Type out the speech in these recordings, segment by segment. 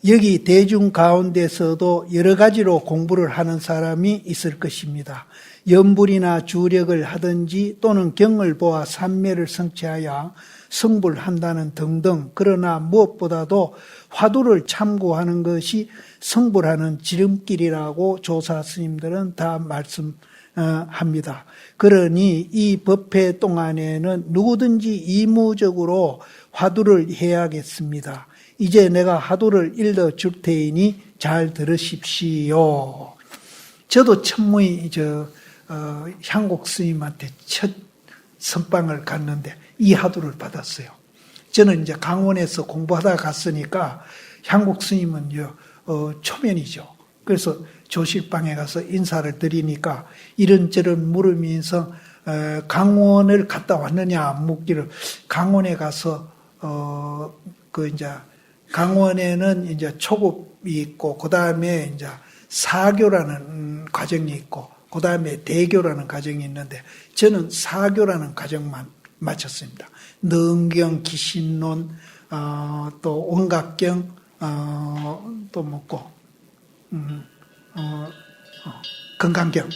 여기 대중 가운데서도 여러 가지로 공부를 하는 사람이 있을 것입니다. 연불이나 주력을 하든지 또는 경을 보아 삼매를 성취하여 성불을 한다는 등등. 그러나 무엇보다도 화두를 참고하는 것이 성불하는 지름길이라고 조사 스님들은 다 말씀합니다. 그러니 이 법회 동안에는 누구든지 이무적으로 화두를 해야겠습니다. 이제 내가 화두를 읽어줄 테니 잘 들으십시오. 저도 천무이 향곡 스님한테 첫 선방을 갔는데 이 화두를 받았어요. 저는 이제 강원에서 공부하다 갔으니까 향곡 스님은 초면이죠. 그래서 조실방에 가서 인사를 드리니까 이런저런 물으면서 강원을 갔다 왔느냐 묻기를, 강원에 가서 강원에는 이제 초급이 있고 그 다음에 이제 사교라는 과정이 있고 그 다음에 대교라는 과정이 있는데 저는 사교라는 과정만 마쳤습니다. 능경, 기신론, 또 원각경, 또 뭐고 건강경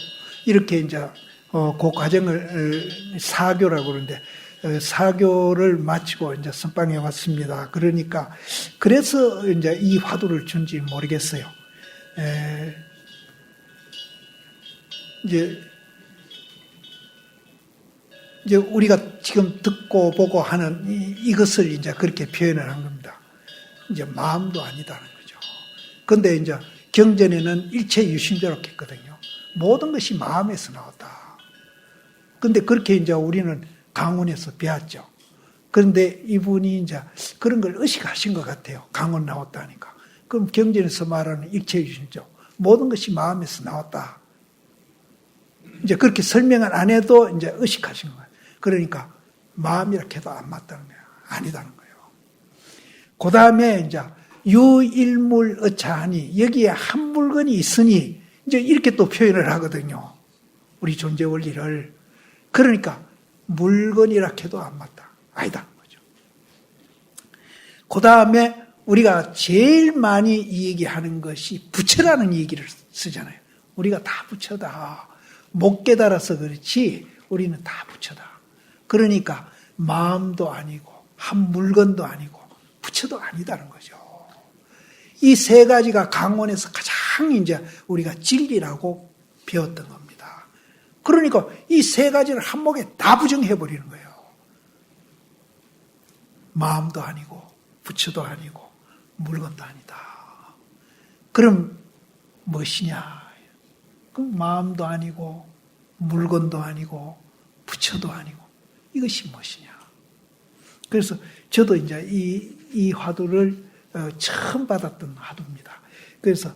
이렇게 이제 그 과정을 사교라고 그러는데 사교를 마치고 이제 선방에 왔습니다. 그러니까 그래서 이제 이 화두를 준지 모르겠어요. 이제 우리가 지금 듣고 보고 하는 이것을 이제 그렇게 표현을 한 겁니다. 이제 마음도 아니다는 거죠. 근데 이제 경전에는 일체 유심조라고 했거든요. 모든 것이 마음에서 나왔다. 근데 그렇게 이제 우리는 강원에서 배웠죠. 그런데 이분이 이제 그런 걸 의식하신 것 같아요. 강원 나왔다니까. 그럼 경전에서 말하는 일체 유심조, 모든 것이 마음에서 나왔다. 이제 그렇게 설명을 안 해도 이제 의식하신 거예요. 그러니까 마음이라 해도 안 맞다는 거예요. 아니다는 거예요. 그 다음에 이제 유일물 어차하니 여기에 한 물건이 있으니 이제 이렇게 또 표현을 하거든요. 우리 존재 원리를. 그러니까 물건이라 해도 안 맞다. 아니다는 거죠. 그 다음에 우리가 제일 많이 이 얘기하는 것이 부처라는 얘기를 쓰잖아요. 우리가 다 부처다. 못 깨달아서 그렇지 우리는 다 부처다. 그러니까 마음도 아니고 한 물건도 아니고 부처도 아니다는 거죠. 이 세 가지가 강원에서 가장 이제 우리가 진리라고 배웠던 겁니다. 그러니까 이 세 가지를 한목에 다 부정해버리는 거예요. 마음도 아니고 부처도 아니고 물건도 아니다. 그럼 무엇이냐? 그럼 마음도 아니고 물건도 아니고 부처도 아니고 이것이 무엇이냐? 그래서 저도 이제 이 화두를 처음 받았던 화두입니다. 그래서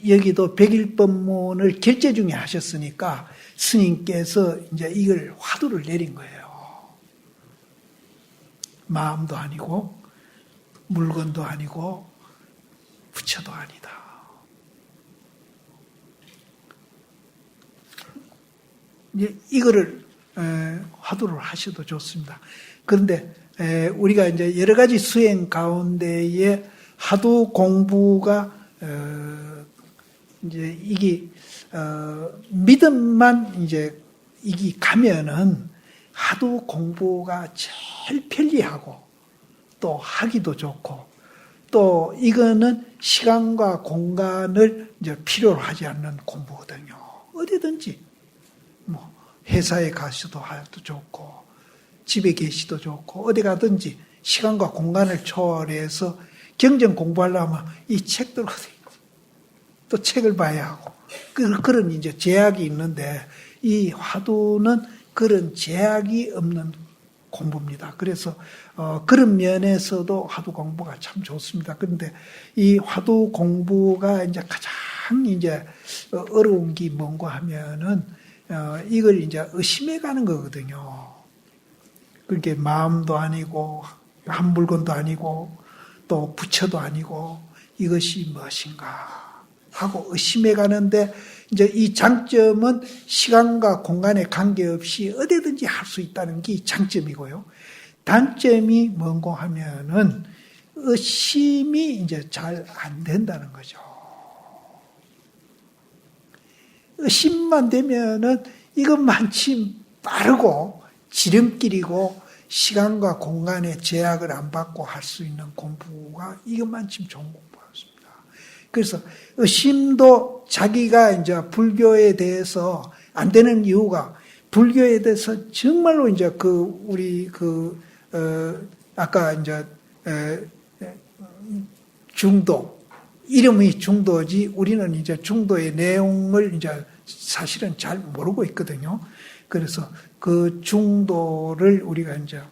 여기도 백일법문을 결제 중에 하셨으니까 스님께서 이제 이걸 화두를 내린 거예요. 마음도 아니고 물건도 아니고 부처도 아니다. 이제 이거를 화두를 하셔도 좋습니다. 그런데 우리가 이제 여러 가지 수행 가운데에 화두 공부가 이제 이게 믿음만 이제 이게 가면은 화두 공부가 제일 편리하고 또 하기도 좋고 또 이거는 시간과 공간을 이제 필요로 하지 않는 공부거든요. 어디든지 뭐 회사에 가셔도 해도 좋고 집에 계시도 좋고 어디 가든지 시간과 공간을 초월해서 경전 공부하려면 이 책 들고 또 책을 봐야 하고 그런 이제 제약이 있는데 이 화두는 그런 제약이 없는 공부입니다. 그래서 그런 면에서도 화두 공부가 참 좋습니다. 그런데 이 화두 공부가 이제 가장 이제 어려운 게 뭔가 하면은 이걸 이제 의심해 가는 거거든요. 그게 마음도 아니고 한 물건도 아니고 또 부처도 아니고 이것이 무엇인가 하고 의심해 가는데 이제 이 장점은 시간과 공간에 관계없이 어디든지 할 수 있다는 게 장점이고요. 단점이 뭔고 하면은 의심이 이제 잘 안 된다는 거죠. 의심만 되면은 이것만치 빠르고 지름길이고 시간과 공간의 제약을 안 받고 할 수 있는 공부가 이것만큼 좋은 공부였습니다. 그래서 의심도 자기가 이제 불교에 대해서 안 되는 이유가 불교에 대해서 정말로 이제 아까 이제 중도 이름이 중도지 우리는 이제 중도의 내용을 이제 사실은 잘 모르고 있거든요. 그래서 그 중도를 우리가 이제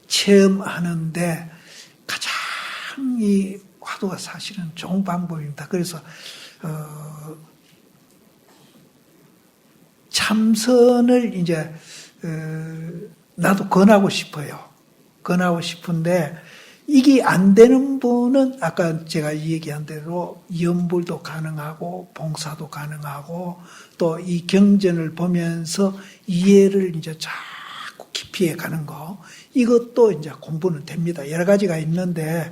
체험하는데 가장 이 화두가 사실은 좋은 방법입니다. 그래서 참선을 이제 나도 권하고 싶어요. 권하고 싶은데 이게 안 되는 분은 아까 제가 얘기한 대로 염불도 가능하고 봉사도 가능하고 또 이 경전을 보면서 이해를 이제 자꾸 깊이 가는 거 이것도 이제 공부는 됩니다. 여러 가지가 있는데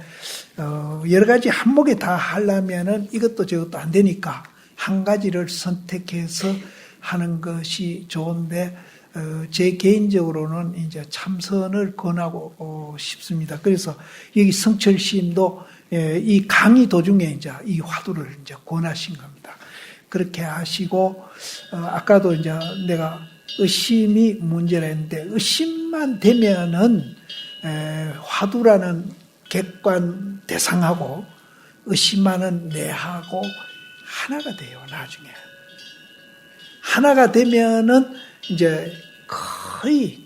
여러 가지 한목에 다 하려면은 이것도 저것도 안 되니까 한 가지를 선택해서 하는 것이 좋은데 제 개인적으로는 이제 참선을 권하고 싶습니다. 그래서 여기 성철 시인도 이 강의 도중에 이제 이 화두를 이제 권하신 겁니다. 그렇게 하시고 아까도 이제 내가 의심이 문제라 했는데 의심만 되면은 화두라는 객관 대상하고 의심하는 내하고 하나가 돼요. 나중에 하나가 되면은 이제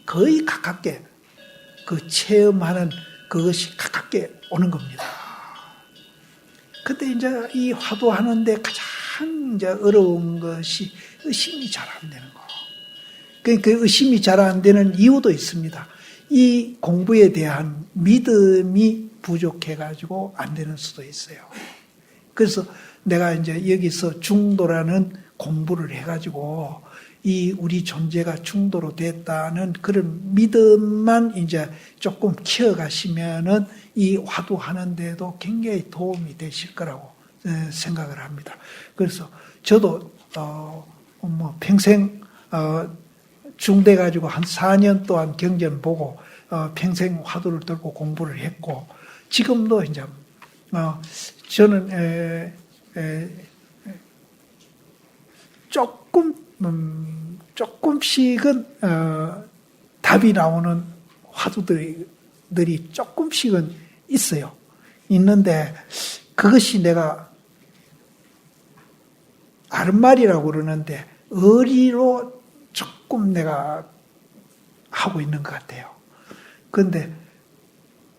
거의 가깝게 그 체험하는 그것이 가깝게 오는 겁니다. 그때 이제 이 화두하는데 가장 이제 어려운 것이 의심이 잘 안 되는 거. 그 의심이 잘 안 되는 이유도 있습니다. 이 공부에 대한 믿음이 부족해가지고 안 되는 수도 있어요. 그래서 내가 이제 여기서 중도라는 공부를 해가지고 이 우리 존재가 중도로 됐다는 그런 믿음만 이제 조금 키워가시면은 이 화두하는데도 굉장히 도움이 되실 거라고 생각을 합니다. 그래서 저도 평생 중대 가지고 한 4년 동안 경전 보고 평생 화두를 들고 공부를 했고 지금도 이제 저는 조금씩은 답이 나오는 화두들이 조금씩은 있어요. 있는데 그것이 내가 아른말이라고 그러는데 어리로 조금 내가 하고 있는 것 같아요. 그런데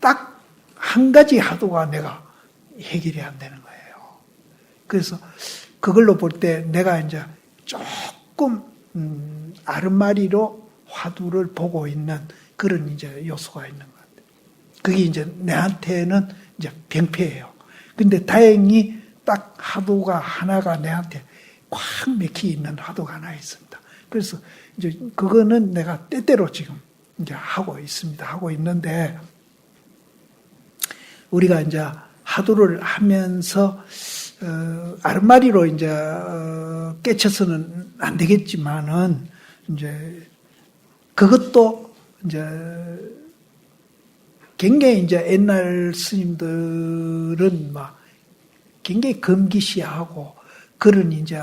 딱 한 가지 화두가 내가 해결이 안 되는 거예요. 그래서 그걸로 볼 때 내가 이제 조금 아른마리로 화두를 보고 있는 그런 이제 요소가 있는 것 같아요. 그게 이제 내한테는 이제 병폐예요. 근데 다행히 딱 화두가 하나가 내한테 꽉 맥히 있는 화두가 하나 있습니다. 그래서 이제 그거는 내가 때때로 지금 이제 하고 있습니다. 하고 있는데 우리가 이제 화두를 하면서 아른마리로 이제 깨쳐서는 안 되겠지만은 이제 그것도 이제 굉장히 이제 옛날 스님들은 막 굉장히 금기시하고 그런 이제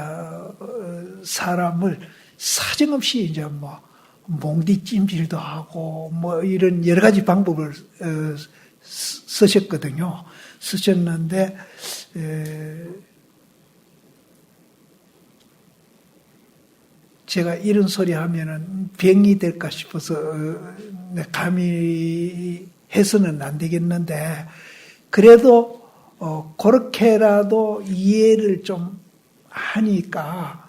사람을 사정없이 이제 뭐 몽디찜질도 하고 뭐 이런 여러 가지 방법을 쓰셨거든요. 쓰셨는데 제가 이런 소리 하면은 병이 될까 싶어서 감히 해서는 안 되겠는데 그래도 그렇게라도 이해를 좀 하니까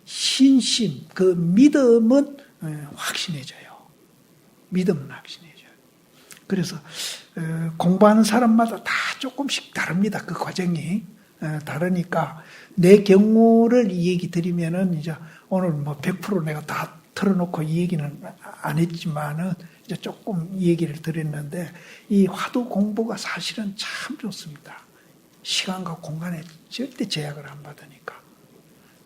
신심, 그 믿음은 확신해져요. 믿음은 확신해져요. 그래서 공부하는 사람마다 다 조금씩 다릅니다. 그 과정이 다르니까 내 경우를 이 얘기 드리면은 이제 오늘 뭐 100% 내가 다 털어놓고 이 얘기는 안 했지만은 이제 조금 얘기를 드렸는데 이 화두 공부가 사실은 참 좋습니다. 시간과 공간에 절대 제약을 안 받으니까.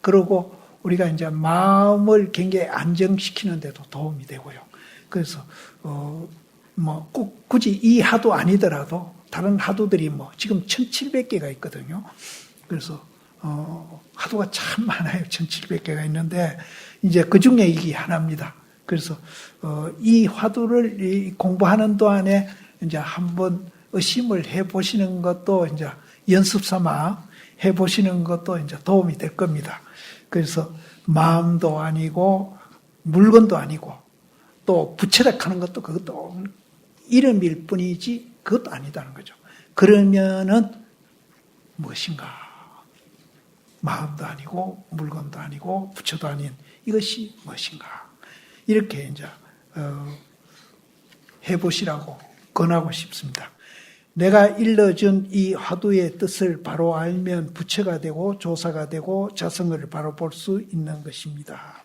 그리고 우리가 이제 마음을 굉장히 안정시키는 데도 도움이 되고요. 그래서 뭐 꼭 굳이 이 화두 아니더라도 다른 화두들이 뭐 지금 1700개가 있거든요. 그래서 화두가 참 많아요. 1700개가 있는데 이제 그 중에 이게 하나입니다. 그래서 이 화두를 공부하는 동안에 이제 한번 의심을 해 보시는 것도 이제 연습 삼아 해 보시는 것도 이제 도움이 될 겁니다. 그래서 마음도 아니고 물건도 아니고 또 부채락하는 것도 그것도 이름일 뿐이지 그것도 아니다는 거죠. 그러면은 무엇인가? 마음도 아니고 물건도 아니고 부처도 아닌 이것이 무엇인가? 이렇게 이제 해보시라고 권하고 싶습니다. 내가 일러준 이 화두의 뜻을 바로 알면 부처가 되고 조사가 되고 자성을 바로 볼 수 있는 것입니다.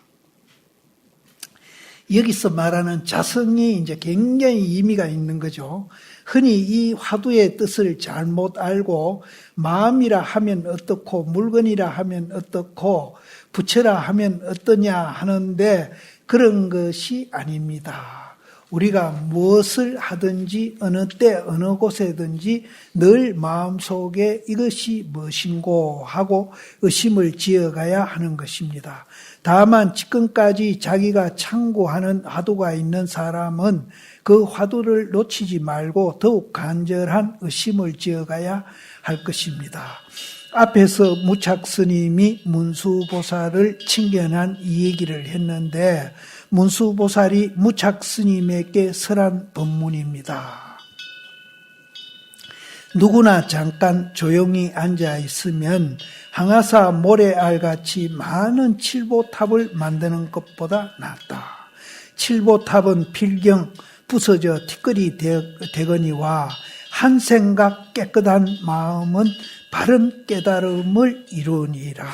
여기서 말하는 자성이 이제 굉장히 의미가 있는 거죠. 흔히 이 화두의 뜻을 잘못 알고 마음이라 하면 어떻고 물건이라 하면 어떻고 부처라 하면 어떠냐 하는데 그런 것이 아닙니다. 우리가 무엇을 하든지 어느 때 어느 곳에든지 늘 마음속에 이것이 무엇인고 하고 의심을 지어가야 하는 것입니다. 다만 지금까지 자기가 참고하는 화두가 있는 사람은 그 화두를 놓치지 말고 더욱 간절한 의심을 지어가야 할 것입니다. 앞에서 무착스님이 문수보살을 칭견한 이 얘기를 했는데 문수보살이 무착스님에게 설한 법문입니다. 누구나 잠깐 조용히 앉아 있으면 항아사 모래알같이 많은 칠보탑을 만드는 것보다 낫다. 칠보탑은 필경 부서져 티끌이 되거니와 한 생각 깨끗한 마음은 바른 깨달음을 이루니라.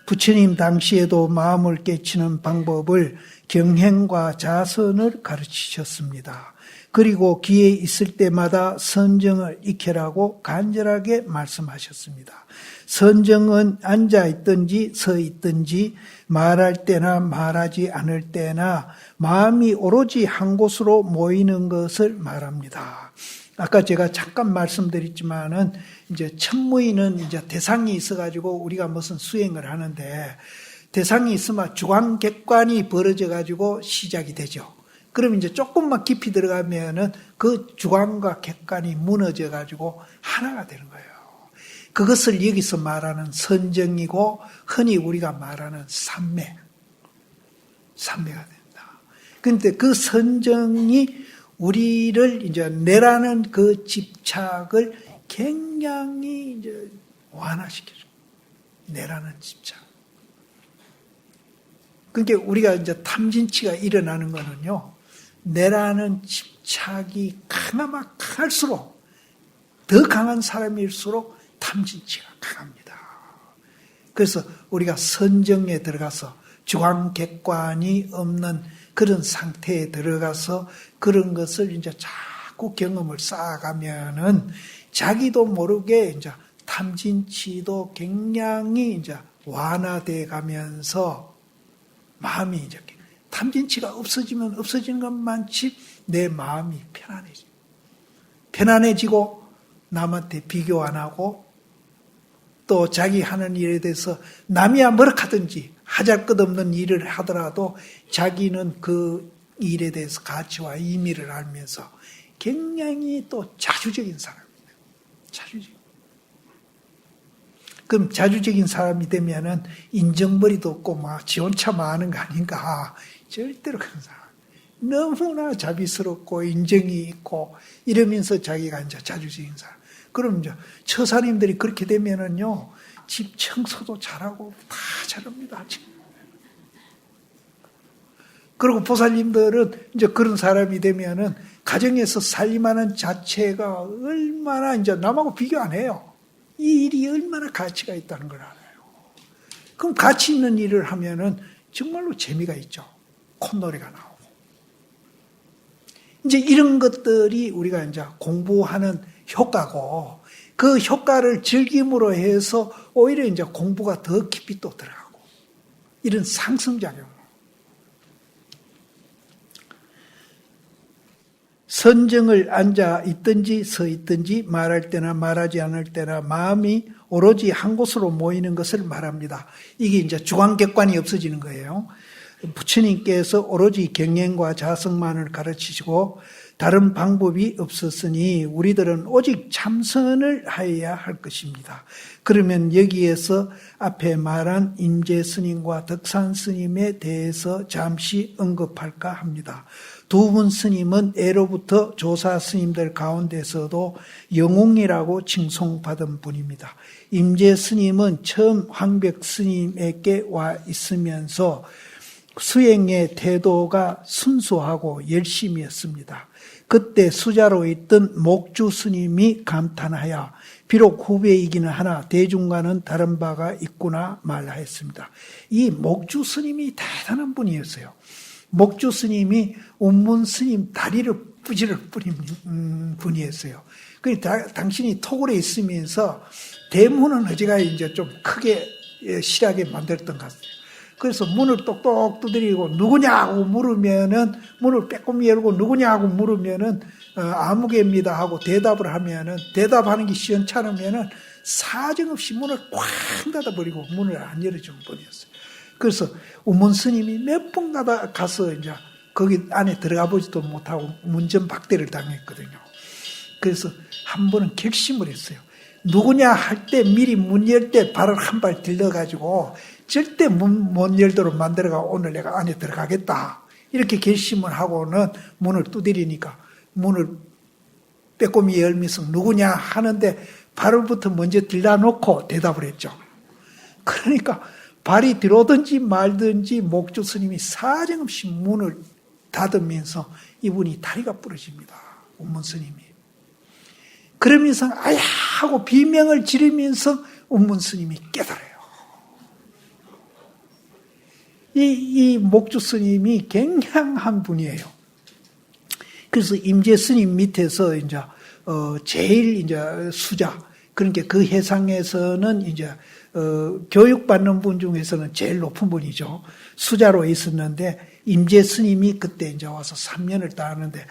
부처님 당시에도 마음을 깨치는 방법을 경행과 자선을 가르치셨습니다. 그리고 기회 있을 때마다 선정을 익혀라고 간절하게 말씀하셨습니다. 선정은 앉아있든지 서있든지 말할 때나 말하지 않을 때나 마음이 오로지 한 곳으로 모이는 것을 말합니다. 아까 제가 잠깐 말씀드렸지만은 이제 천무의는 이제 대상이 있어가지고 우리가 무슨 수행을 하는데 대상이 있으면 주관객관이 벌어져가지고 시작이 되죠. 그럼 이제 조금만 깊이 들어가면은 그 주관과 객관이 무너져가지고 하나가 되는 거예요. 그것을 여기서 말하는 선정이고 흔히 우리가 말하는 삼매가 된다. 그런데 그 선정이 우리를 이제 내라는 그 집착을 굉장히 이제 완화시켜줘. 내라는 집착. 그러니까 우리가 이제 탐진치가 일어나는 거는요, 내라는 집착이 강하면 강할수록 더 강한 사람일수록 탐진치가 강합니다. 그래서 우리가 선정에 들어가서 주관객관이 없는 그런 상태에 들어가서 그런 것을 이제 자꾸 경험을 쌓아가면은 자기도 모르게 이제 탐진치도 굉장히 이제 완화돼 가면서 마음이 이제 탐진치가 없어지면 없어지는 것만치 내 마음이 편안해지고 남한테 비교 안 하고 또 자기 하는 일에 대해서 남이야 뭐라 하든지 하잘것없는 일을 하더라도 자기는 그 일에 대해서 가치와 의미를 알면서 굉장히 또 자주적인 사람입니다. 자주적. 그럼 자주적인 사람이 되면은 인정머리도 없고 막 지원차 많은 거 아닌가? 절대로 그런 사람. 너무나 자비스럽고 인정이 있고 이러면서 자기가 이제 자주적인 사람. 그럼 이제 처사님들이 그렇게 되면은요, 집 청소도 잘하고 다 잘합니다. 그리고 보살님들은 이제 그런 사람이 되면은 가정에서 살림하는 자체가 얼마나 이제 남하고 비교 안 해요. 이 일이 얼마나 가치가 있다는 걸 알아요. 그럼 가치 있는 일을 하면은 정말로 재미가 있죠. 콧노래가 나오고. 이제 이런 것들이 우리가 이제 공부하는 효과고, 그 효과를 즐김으로 해서 오히려 이제 공부가 더 깊이 또 들어가고, 이런 상승작용. 선정을 앉아 있든지 서 있든지 말할 때나 말하지 않을 때나 마음이 오로지 한 곳으로 모이는 것을 말합니다. 이게 이제 주관객관이 없어지는 거예요. 부처님께서 오로지 경행과 자성만을 가르치시고 다른 방법이 없었으니 우리들은 오직 참선을 하여야 할 것입니다. 그러면 여기에서 앞에 말한 임재스님과 덕산스님에 대해서 잠시 언급할까 합니다. 두 분 스님은 예로부터 조사 스님들 가운데서도 영웅이라고 칭송받은 분입니다. 임재 스님은 처음 황백 스님에게 와 있으면서 수행의 태도가 순수하고 열심이었습니다. 그때 수자로 있던 목주 스님이 감탄하여 비록 후배이기는 하나 대중과는 다른 바가 있구나 말하였습니다. 이 목주 스님이 대단한 분이었어요. 목주 스님이 운문 스님 다리를 부지를 뿌린 분이었어요. 당신이 토굴에 있으면서 대문은 어제가 이제 좀 크게 실하게 만들었던 것 같아요. 그래서 문을 똑똑 두드리고 누구냐고 물으면은 문을 빼꼼히 열고 누구냐고 물으면은 아무개입니다 하고 대답을 하면은 대답하는 게 시원찮으면은 사정없이 문을 쾅 닫아버리고 문을 안 열어주는 분이었어요. 그래서 우문 스님이 몇 번 가서 이제 거기 안에 들어가 보지도 못하고 문전박대를 당했거든요. 그래서 한 번은 결심을 했어요. 누구냐 할 때 미리 문 열 때 발을 한 발 들러가지고 절대 문 못 열도록 만들어가 오늘 내가 안에 들어가겠다. 이렇게 결심을 하고는 문을 두드리니까 문을 빼꼼히 열면서 누구냐 하는데 발을부터 먼저 들러놓고 대답을 했죠. 그러니까 발이 들어오든지 말든지 목주 스님이 사정없이 문을 닫으면서 이분이 다리가 부러집니다. 운문 스님이. 그러면서 아야 하고 비명을 지르면서 운문 스님이 깨달아요. 이 목주 스님이 굉장한 분이에요. 그래서 임재 스님 밑에서 이제 제일 이제 수자, 그러니까 그 해상에서는 이제 교육받는 분 중에서는 제일 높은 분이죠. 수자로 있었는데 임재 스님이 그때 이제 와서 3년을 따는데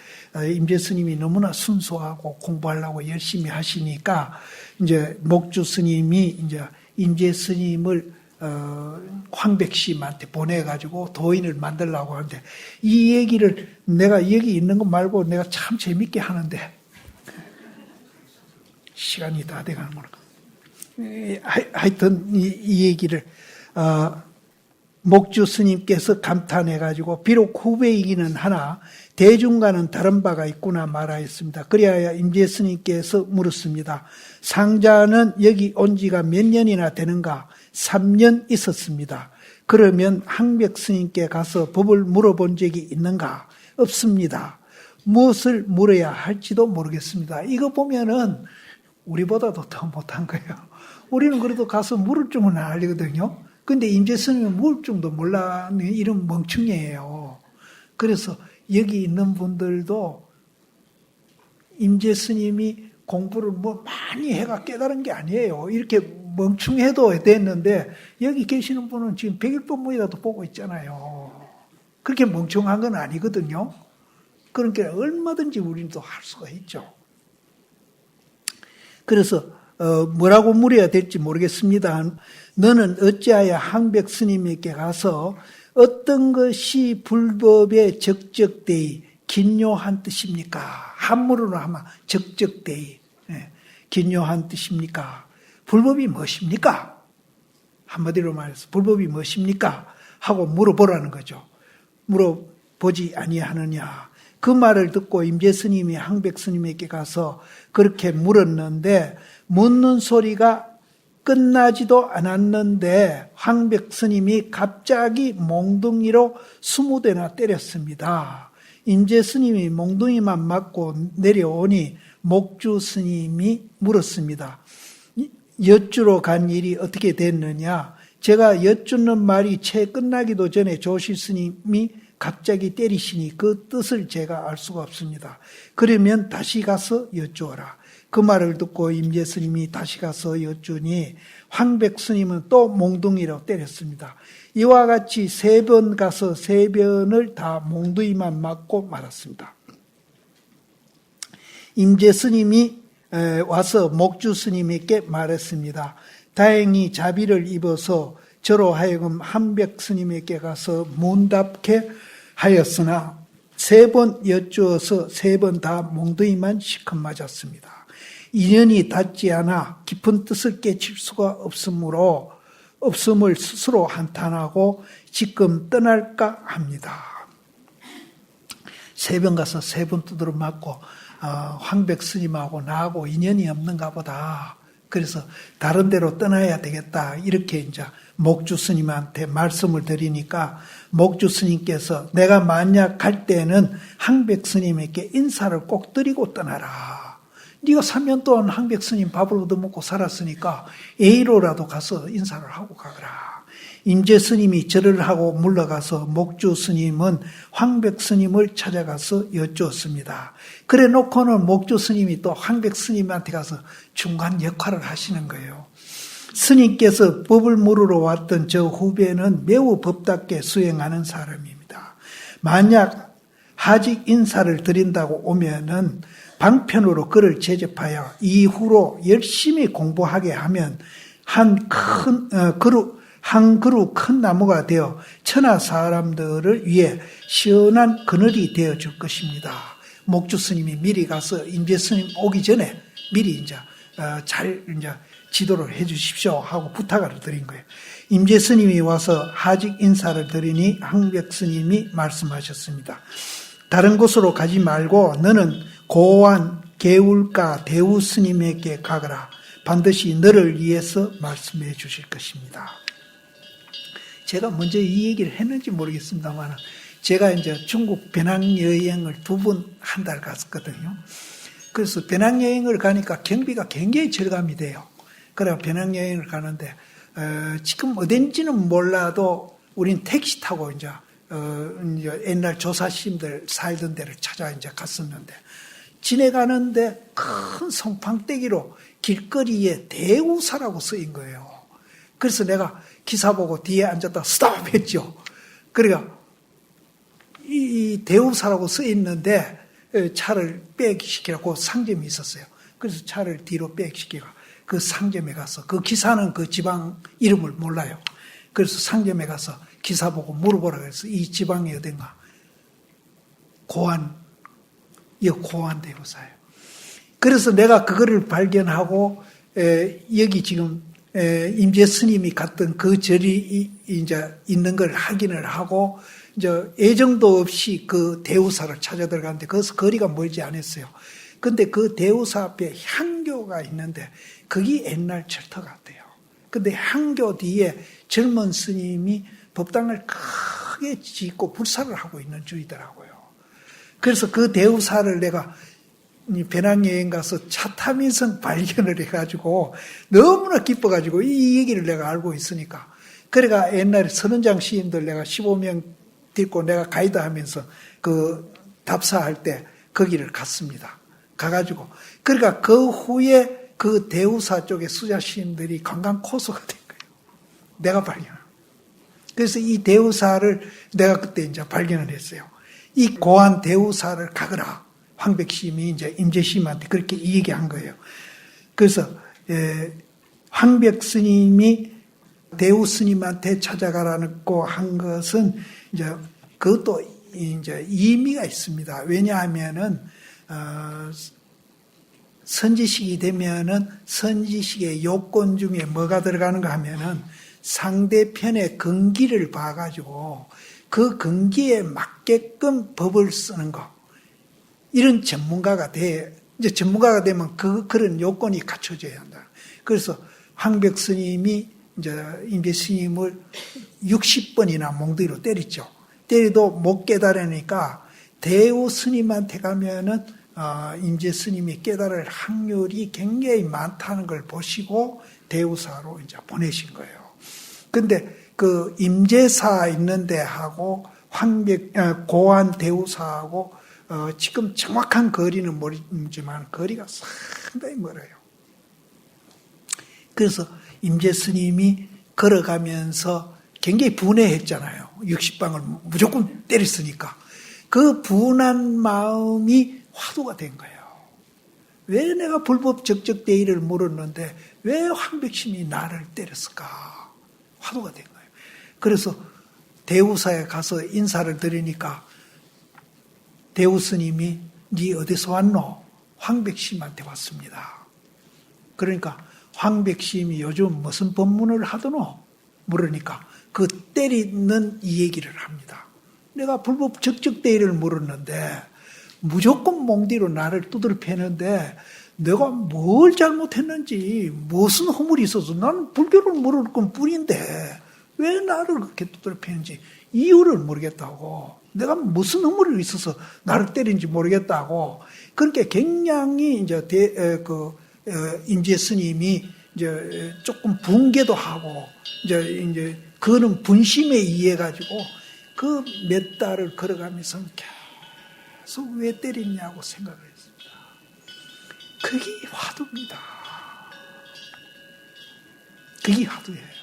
임재 스님이 너무나 순수하고 공부하려고 열심히 하시니까 이제 목주 스님이 이제 임재 스님을 황백심한테 보내가지고 도인을 만들려고 하는데 이 얘기를 내가 여기 있는 거 말고 내가 참 재밌게 하는데 시간이 다 돼가는 거니까. 하여튼 이 얘기를 목주 스님께서 감탄해가지고 비록 후배이기는 하나 대중과는 다른 바가 있구나 말하였습니다. 그리하여 임재 스님께서 물었습니다. 상자는 여기 온 지가 몇 년이나 되는가? 3년 있었습니다. 그러면 황백 스님께 가서 법을 물어본 적이 있는가? 없습니다. 무엇을 물어야 할지도 모르겠습니다. 이거 보면은 우리보다도 더 못한 거예요. 우리는 그래도 가서 물을 줄은 알거든요. 근데 임재 스님은 물을 줄도 몰라는 이런 멍충이에요. 그래서 여기 있는 분들도 임재 스님이 공부를 뭐 많이 해가 깨달은 게 아니에요. 이렇게 멍충해도 됐는데 여기 계시는 분은 지금 백일법문이라도 보고 있잖아요. 그렇게 멍청한 건 아니거든요. 그러니까 얼마든지 우리는 또 할 수가 있죠. 그래서 뭐라고 물어야 될지 모르겠습니다. 너는 어찌하여 황백 스님에게 가서 어떤 것이 불법에 적적되이 긴요한 뜻입니까? 한문으로 하면 적적되이 긴요한 뜻입니까? 불법이 무엇입니까? 한마디로 말해서 불법이 무엇입니까? 하고 물어보라는 거죠. 물어보지 아니하느냐. 그 말을 듣고 임재 스님이 황백 스님에게 가서 그렇게 물었는데 묻는 소리가 끝나지도 않았는데 황백 스님이 갑자기 몽둥이로 20대나 때렸습니다. 임재 스님이 몽둥이만 맞고 내려오니 목주 스님이 물었습니다. 엿주러 간 일이 어떻게 됐느냐? 제가 엿주는 말이 채 끝나기도 전에 조실 스님이 갑자기 때리시니 그 뜻을 제가 알 수가 없습니다. 그러면 다시 가서 여쭈어라. 그 말을 듣고 임재 스님이 다시 가서 여쭈니 황백 스님은 또 몽둥이로 때렸습니다. 이와 같이 3번 가서 3번을 다 몽둥이만 맞고 말았습니다. 임재 스님이 와서 목주 스님에게 말했습니다. 다행히 자비를 입어서 저로 하여금 한백 스님에게 가서 문답게 하였으나 3번 여쭈어서 3번 다 몽둥이만 시컷 맞았습니다. 인연이 닿지 않아 깊은 뜻을 깨칠 수가 없음을 스스로 한탄하고 지금 떠날까 합니다. 3번 가서 3번 두드려 맞고 황백 스님하고 나하고 인연이 없는가 보다. 그래서 다른 데로 떠나야 되겠다. 이렇게 이제 목주 스님한테 말씀을 드리니까 목주 스님께서 내가 만약 갈 때는 황백 스님에게 인사를 꼭 드리고 떠나라. 네가 3년 동안 황백 스님 밥을 얻어먹고 살았으니까 A로라도 가서 인사를 하고 가거라. 임재 스님이 절을 하고 물러가서 목주 스님은 황백 스님을 찾아가서 여쭈었습니다. 그래 놓고는 목주 스님이 또 황백 스님한테 가서 중간 역할을 하시는 거예요. 스님께서 법을 물으러 왔던 저 후배는 매우 법답게 수행하는 사람입니다. 만약 하직 인사를 드린다고 오면은 방편으로 그를 제접하여 이후로 열심히 공부하게 하면 한 그루 큰 나무가 되어 천하 사람들을 위해 시원한 그늘이 되어 줄 것입니다. 목주 스님이 미리 가서 임재 스님 오기 전에 미리 이제 지도를 해 주십시오 하고 부탁을 드린 거예요. 임재 스님이 와서 하직 인사를 드리니 황백 스님이 말씀하셨습니다. 다른 곳으로 가지 말고 너는 고안 개울가 대우 스님에게 가거라. 반드시 너를 위해서 말씀해 주실 것입니다. 제가 먼저 이 얘기를 했는지 모르겠습니다만 제가 이제 중국 배낭여행을 2번 한 달 갔거든요. 그래서 배낭여행을 가니까 경비가 굉장히 절감이 돼요. 그래 배낭여행을 가는데 지금 어딘지는 몰라도 우린 택시 타고 이제 옛날 조사심들 살던 데를 찾아 이제 갔었는데 지내가는데 큰 송팡떼기로 길거리에 대우사라고 쓰인 거예요. 그래서 내가 기사 보고 뒤에 앉았다 스탑 했죠. 그러니까 이 대우사라고 쓰였는데 차를 백시키라고 상점이 있었어요. 그래서 차를 뒤로 백시키고 그 상점에 가서 그 기사는 그 지방 이름을 몰라요. 그래서 상점에 가서 기사 보고 물어보라 그래서 이 지방이 어딘가 고안 대우사예요. 그래서 내가 그거를 발견하고 여기 지금 임재 스님이 갔던 그 절이 이제 있는 걸 확인을 하고 이제 애정도 없이 그 대우사를 찾아 들어갔는데 그것은 거리가 멀지 않았어요. 근데 그 대우사 앞에 향교가 있는데 그게 옛날 절터 같아요. 근데 향교 뒤에 젊은 스님이 법당을 크게 짓고 불사를 하고 있는 주이더라고요. 그래서 그 대우사를 내가 배낭여행 가서 차 타면서 발견을 해가지고 너무나 기뻐가지고 이 얘기를 내가 알고 있으니까 그래가 옛날에 선원장 시인들 내가 15명 데리고 내가 가이드 하면서 그 답사할 때 거기를 갔습니다. 가가지고 그러니까 그 후에 그 대우사 쪽에 수자 시인들이 관광 코스가 된 거예요. 내가 발견을. 그래서 이 대우사를 내가 그때 이제 발견을 했어요. 이 고안 대우사를 가거라. 황백 스님이 이제 임재 스님한테 그렇게 얘기한 거예요. 그래서 황백 스님이 대우 스님한테 찾아가라고 한 것은 이제 그것도 이제 의미가 있습니다. 왜냐하면은 선지식이 되면은 선지식의 요건 중에 뭐가 들어가는가 하면은 상대편의 근기를 봐가지고 그 근기에 맞게끔 법을 쓰는 거. 이런 전문가가 이제 전문가가 되면 그런 요건이 갖춰져야 한다. 그래서 황백 스님이 이제 임재 스님을 60번이나 몽둥이로 때렸죠. 때려도 못 깨달으니까 대우 스님한테 가면은 임재 스님이 깨달을 확률이 굉장히 많다는 걸 보시고 대우사로 이제 보내신 거예요. 근데 그 임재사 있는 데하고 고안 대우사하고 지금 정확한 거리는 모르지만 거리가 상당히 멀어요. 그래서 임재 스님이 걸어가면서 굉장히 분해했잖아요. 60방을 무조건 때렸으니까. 그 분한 마음이 화두가 된 거예요. 왜 내가 불법 적적대의를 물었는데 왜 황백심이 나를 때렸을까? 화두가 된 거예요. 그래서 대우사에 가서 인사를 드리니까 대우 스님이 네 어디서 왔노? 황백심한테 왔습니다. 그러니까 황백심이 요즘 무슨 법문을 하더노? 물으니까 그 때리는 이 얘기를 합니다. 내가 불법 적적대의를 물었는데 무조건 몽디로 나를 두드려 패는데 내가 뭘 잘못했는지 무슨 허물이 있어서 나는 불교를 모를 건 뿐인데 왜 나를 그렇게 두드려 패는지 이유를 모르겠다고, 내가 무슨 허물이 있어서 나를 때린지 모르겠다고. 그러니까 굉장히 이제 임재 스님이 이제 조금 붕괴도 하고 이제 그거는 분심에 의해 가지고 그 몇 달을 걸어가면서 계속 왜 때리냐고 생각을 했습니다. 그게 화두입니다. 그게 화두예요.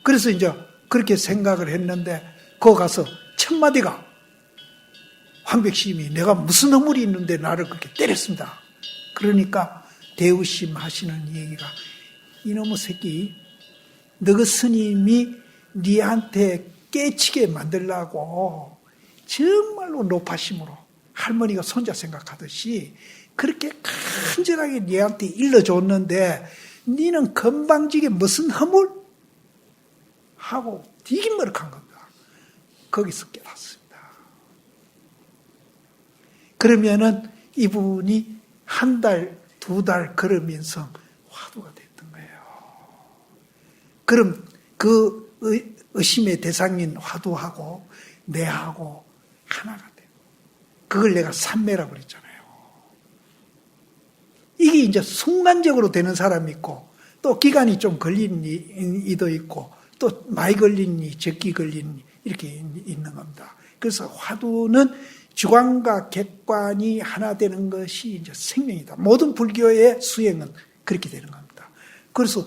그래서 이제 그렇게 생각을 했는데 거기 가서 첫 마디가 황백심이 내가 무슨 허물이 있는데 나를 그렇게 때렸습니다. 그러니까 대우심 하시는 얘기가 이놈의 새끼, 너그 스님이 니한테 깨치게 만들라고 정말로 높아심으로 할머니가 손자 생각하듯이 그렇게 간절하게 니한테 일러줬는데 니는 건방지게 무슨 허물? 하고 디긴머럭한 겁니다. 거기서 깨닫습니다. 그러면은 이분이 한 달, 두 달 걸으면서 화두가 됐던 거예요. 그럼 그 의심의 대상인 화두하고 내하고 하나가 돼요. 그걸 내가 삼매라고 그랬잖아요. 이게 이제 순간적으로 되는 사람이 있고 또 기간이 좀 걸린 이도 있고 또 많이 걸린이 적게 걸린이 이렇게 있는 겁니다. 그래서 화두는 주관과 객관이 하나 되는 것이 이제 생명이다. 모든 불교의 수행은 그렇게 되는 겁니다. 그래서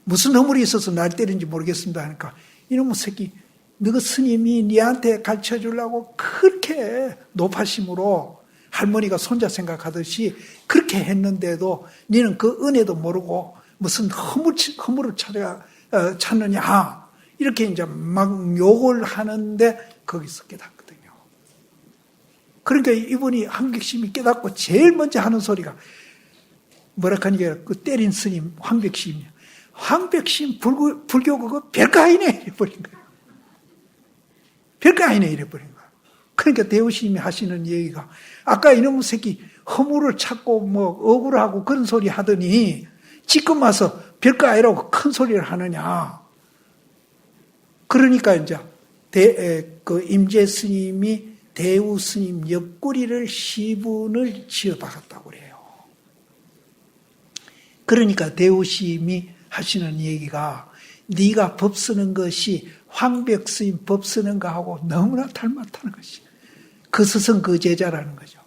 무슨 허물이 있어서 날 때린지 모르겠습니다 하니까 이놈의 새끼, 너가 스님이 니한테 가르쳐 주려고 그렇게 높아심으로 할머니가 손자 생각하듯이 그렇게 했는데도 니는 그 은혜도 모르고 무슨 허물을 찾느냐 이렇게 이제 막 욕을 하는데 거기서 깨닫거든요. 그러니까 이분이 황백심이 깨닫고 제일 먼저 하는 소리가 뭐라 하니까 그 때린 스님 황백심이요. 황백심 불교 그거 별거 아니네 이래버린 거예요. 별거 아니네 이래버린 거예요. 그러니까 대우스님이 하시는 얘기가 아까 이놈의 새끼 허물을 찾고 뭐 억울하고 그런 소리 하더니 지금 와서 별거 아니라고 큰 소리를 하느냐. 그러니까 이제 임재 스님이 대우 스님 옆구리를 시분을 지어박았다고 그래요. 그러니까 대우 스님이 하시는 얘기가 네가 법 쓰는 것이 황백 스님 법 쓰는 거하고 너무나 닮았다는 것이 그 스승 그 제자라는 거죠.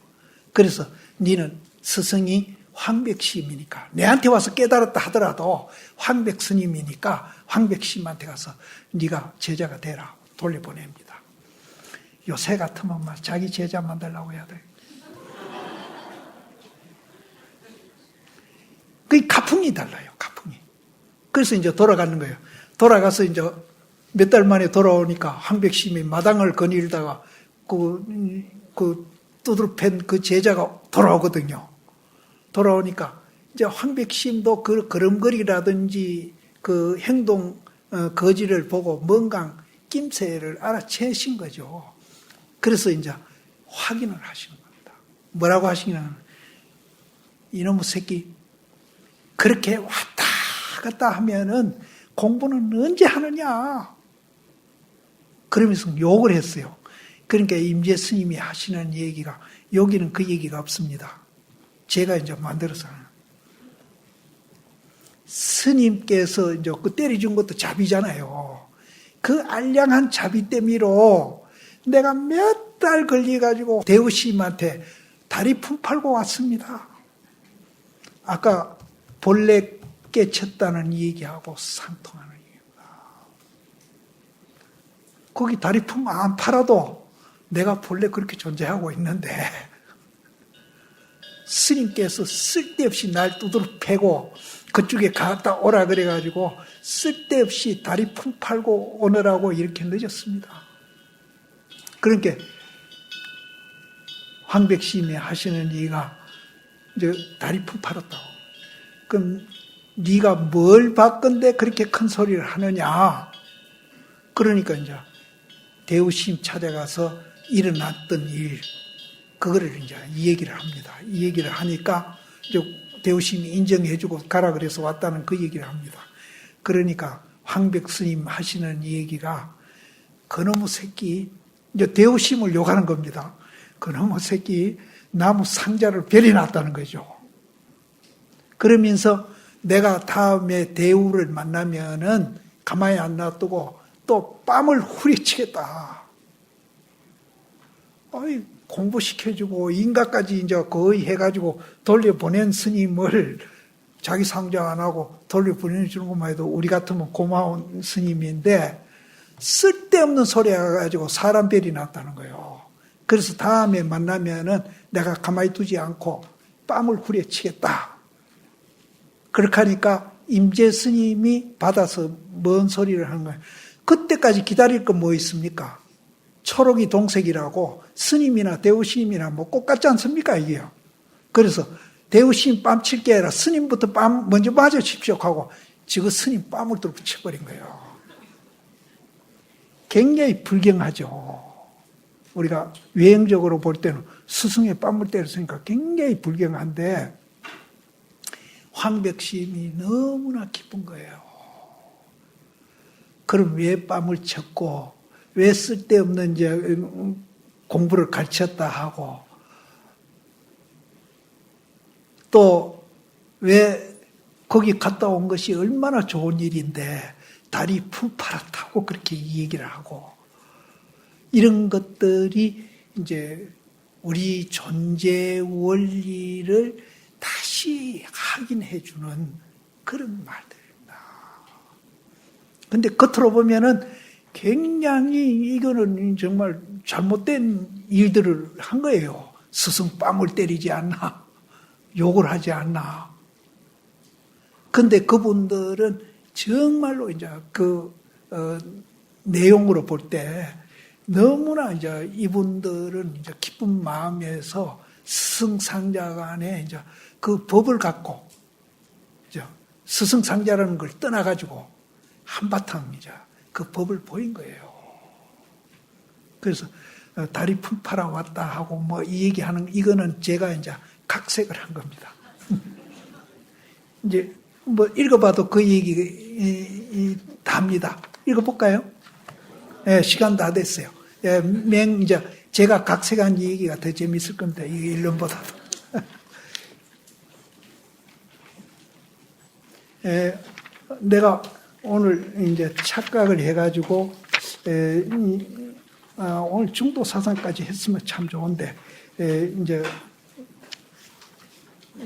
그래서 너는 스승이 황백 스님이니까 내한테 와서 깨달았다 하더라도 황백 스님이니까 황백 스님한테 가서 네가 제자가 되라 돌려보냅니다. 요새 같으면 막 자기 제자 만들려고 해야 돼. 그게 가풍이 달라요. 가풍이. 그래서 이제 돌아가는 거예요. 돌아가서 이제 몇 달 만에 돌아오니까 황백심이 마당을 거닐다가 그 두드러 팬 그 제자가 돌아오거든요. 돌아오니까 이제 황백심도 그 걸음걸이라든지 그 행동 거지를 보고 뭔가 낌새를 알아채신 거죠. 그래서 이제 확인을 하시는 겁니다. 뭐라고 하시냐면 이놈의 새끼 그렇게 왔다 갔다 하면은 공부는 언제 하느냐. 그러면서 욕을 했어요. 그러니까 임재 스님이 하시는 얘기가 여기는 그 얘기가 없습니다. 제가 이제 만들어서 스님께서 이제 그 때려준 것도 잡이잖아요. 그 알량한 자비때미로 내가 몇 달 걸려가지고 대우스님한테 다리 품 팔고 왔습니다. 아까 본래 깨쳤다는 얘기하고 상통하는 얘기입니다. 거기 다리 품 안 팔아도 내가 본래 그렇게 존재하고 있는데 스님께서 쓸데없이 날 두드러 패고 그쪽에 갔다 오라 그래가지고 쓸데없이 다리 품 팔고 오느라고 이렇게 늦었습니다. 그러니까 황백심이 하시는 얘기가 이제 다리 품 팔았다고. 그럼 네가 뭘 받건데 그렇게 큰 소리를 하느냐? 그러니까 이제 대우심 찾아가서 일어났던 일, 그거를 이제 이 얘기를 합니다. 이 얘기를 하니까 이제 대우심이 인정해주고 가라 그래서 왔다는 그 얘기를 합니다. 그러니까 황백스님 하시는 이 얘기가 그놈의 새끼, 이제 대우심을 욕하는 겁니다. 그놈의 새끼 나무 상자를 베려놨다는 거죠. 그러면서 내가 다음에 대우를 만나면은 가만히 안 놔두고 또 뺨을 후려치겠다. 아이, 공부시켜주고 인가까지 이제 거의 해가지고 돌려보낸 스님을 자기 상자 안 하고 돌려보내주는 것만 해도 우리 같으면 고마운 스님인데 쓸데없는 소리 해가지고 사람 별이 났다는 거예요. 그래서 다음에 만나면은 내가 가만히 두지 않고 뺨을 후려치겠다. 그렇게 하니까 임재 스님이 받아서 뭔 소리를 하는 거예요. 그때까지 기다릴 건 뭐 있습니까? 초록이 동색이라고 스님이나 대우스님이나 뭐 똑같지 않습니까? 이게요. 그래서 대우스님 뺨 칠 게 아니라 스님부터 뺨 먼저 맞아 칩시오 하고 지금 스님 뺨을 뚫고 쳐버린 거예요. 굉장히 불경하죠. 우리가 외형적으로 볼 때는 스승의 뺨을 때렸으니까 굉장히 불경한데 황백심이 너무나 기쁜 거예요. 그럼 왜 뺨을 쳤고 왜 쓸데없는 이제 공부를 가르쳤다 하고 또 왜 거기 갔다 온 것이 얼마나 좋은 일인데 다리 품 팔았다고 그렇게 얘기를 하고 이런 것들이 이제 우리 존재 원리를 다시 확인해 주는 그런 말들입니다. 근데 겉으로 보면은 굉장히 이거는 정말 잘못된 일들을 한 거예요. 스승 뺨을 때리지 않나, 욕을 하지 않나. 근데 그분들은 정말로 이제 내용으로 볼 때 너무나 이제 이분들은 이제 기쁜 마음에서 스승상자 간에 이제 그 법을 갖고 이제 스승상자라는 걸 떠나가지고 한바탕 이제 그 법을 보인 거예요. 그래서 다리 품 팔아 왔다 하고 뭐 이 얘기하는 이거는 제가 이제 각색을 한 겁니다. 이제 뭐 읽어봐도 그 얘기 답니다. 읽어볼까요? 예, 시간 다 됐어요. 예, 이제 제가 각색한 얘기가 더 재밌을 겁니다. 이 일론보다도. 예, 내가 오늘 이제 착각을 해가지고 오늘 중도 사상까지 했으면 참 좋은데 이제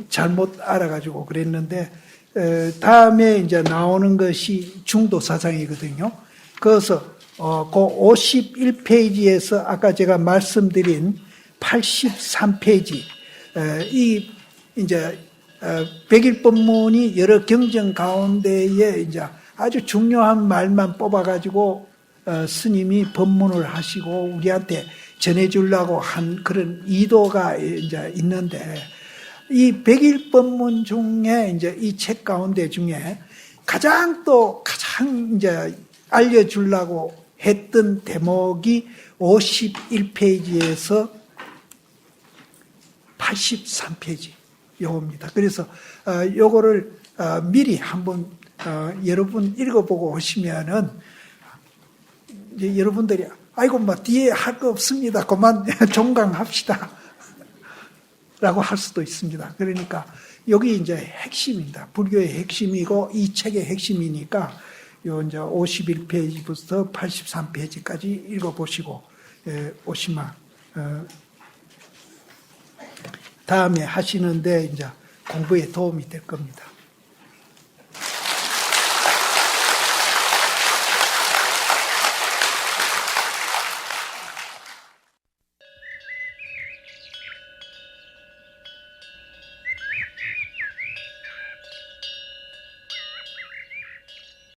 잘못 알아가지고 그랬는데 다음에 이제 나오는 것이 중도 사상이거든요. 그래서 그 51페이지에서 아까 제가 말씀드린 83페이지 이 이제 백일법문이 여러 경전 가운데에 이제 아주 중요한 말만 뽑아가지고 스님이 법문을 하시고 우리한테 전해주려고 한 그런 의도가 이제 있는데 이 백일법문 중에 이제 이 책 가운데 중에 가장 이제 알려주려고 했던 대목이 51페이지에서 83페이지 요겁니다. 그래서 요거를 미리 한번 여러분 읽어보고 오시면은 이제 여러분들이 아이고 뭐 뒤에 할 거 없습니다. 그만 종강합시다. 라고 할 수도 있습니다. 그러니까 여기 이제 핵심입니다. 불교의 핵심이고 이 책의 핵심이니까 요 이제 51페이지부터 83페이지까지 읽어보시고 오시면 다음에 하시는데 이제 공부에 도움이 될 겁니다.